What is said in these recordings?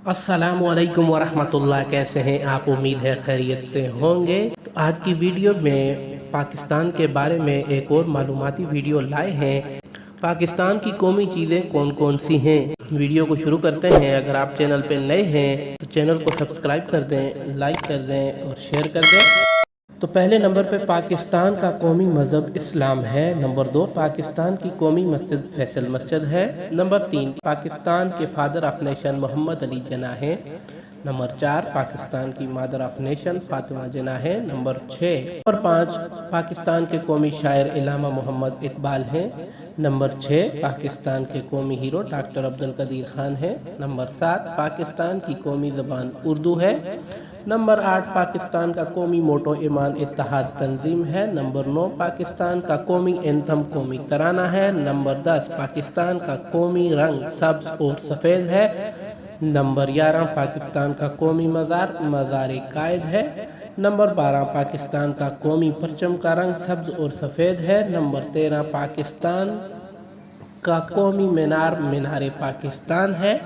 السلام علیکم ورحمۃ اللہ، کیسے ہیں آپ؟ امید ہے خیریت سے ہوں گے۔ تو آج کی ویڈیو میں پاکستان کے بارے میں ایک اور معلوماتی ویڈیو لائے ہیں۔ پاکستان کی قومی چیزیں کون کون سی ہیں؟ ویڈیو کو شروع کرتے ہیں۔ اگر آپ چینل پہ نئے ہیں تو چینل کو سبسکرائب کر دیں، لائک کر دیں اور شیئر کر دیں۔ تو پہلے نمبر پہ پاکستان کا قومی مذہب اسلام ہے۔ نمبر 2 پاکستان کی قومی مسجد فیصل مسجد ہے۔ نمبر 3 پاکستان کے فادر آف نیشن محمد علی جناح ہیں۔ نمبر 4 پاکستان کی مادر آف نیشن فاطمہ جناح ہیں۔ نمبر 6 اور 5 پاکستان کے قومی شاعر علامہ محمد اقبال ہیں۔ نمبر 6 پاکستان کے قومی ہیرو ڈاکٹر عبدالقدیر خان ہیں۔ نمبر 7 پاکستان کی قومی زبان اردو ہے۔ نمبر 8 پاکستان کا قومی موٹو ایمان اتحاد تنظیم ہے۔ نمبر 9 پاکستان کا قومی اینتھم قومی ترانہ ہے۔ نمبر 10 پاکستان کا قومی رنگ سبز اور سفید ہے۔ نمبر 11 پاکستان کا قومی مزار مزار قائد ہے۔ نمبر 12 پاکستان کا قومی پرچم کا رنگ سبز اور سفید ہے۔ نمبر 13 پاکستان کا قومی مینار مینار پاکستان ہے۔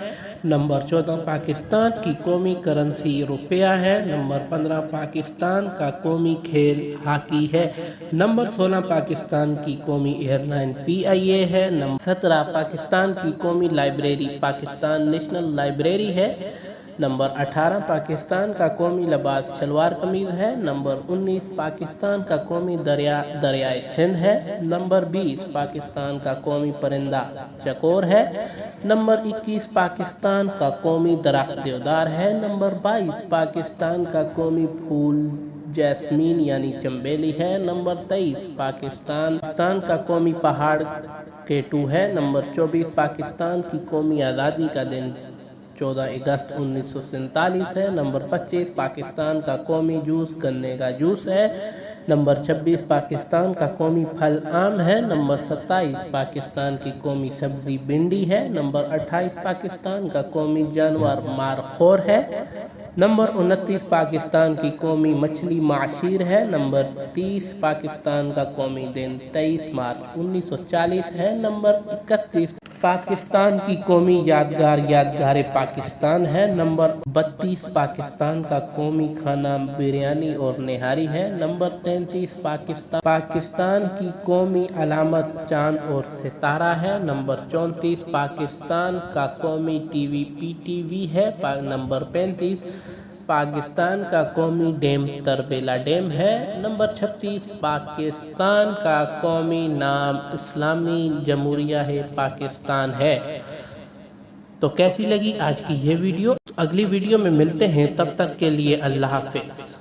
نمبر 14 پاکستان کی قومی کرنسی روپیہ ہے۔ نمبر 15 پاکستان کا قومی کھیل ہاکی ہے۔ نمبر 16 پاکستان کی قومی ایئر لائن PIA ہے۔ نمبر 17 پاکستان کی قومی لائبریری پاکستان نیشنل لائبریری ہے۔ نمبر 18 پاکستان کا قومی لباس شلوار قمیض ہے۔ نمبر 19 پاکستان کا قومی دریا دریائے سندھ ہے۔ نمبر 20 پاکستان کا قومی پرندہ چکور ہے۔ نمبر 21 پاکستان کا قومی درخت دیودار ہے۔ نمبر 22 پاکستان کا قومی پھول جیسمین یعنی چنبیلی ہے۔ نمبر 23 پاکستان کا قومی پہاڑ کیٹو ہے۔ نمبر 24 پاکستان کی قومی آزادی کا دن 14 اگست 1947 ہے۔ نمبر 25 پاکستان کا قومی جوس گنے کا جوس ہے۔ نمبر 26 پاکستان کا قومی پھل آم ہے۔ نمبر 27 پاکستان کی قومی سبزی بھنڈی ہے۔ نمبر 28 پاکستان کا قومی جانور مارخور ہے۔ نمبر 29 پاکستان کی قومی مچھلی معاشیر ہے۔ نمبر 30 پاکستان کا قومی دن 23 مارچ 1940 ہے۔ نمبر 31 پاکستان کی قومی یادگار یادگار پاکستان ہے۔ نمبر 32 پاکستان کا قومی کھانا بریانی اور نہاری ہے۔ نمبر 33 پاکستان کی قومی علامت چاند اور ستارہ ہے۔ نمبر 34 پاکستان کا قومی ٹی وی PTV ہے۔ نمبر 35 پاکستان کا قومی ڈیم تربیلا ڈیم ہے۔ نمبر 36 پاکستان کا قومی نام اسلامی جمہوریہ پاکستان ہے۔ تو کیسی لگی آج کی یہ ویڈیو؟ اگلی ویڈیو میں ملتے ہیں، تب تک کے لیے اللہ حافظ۔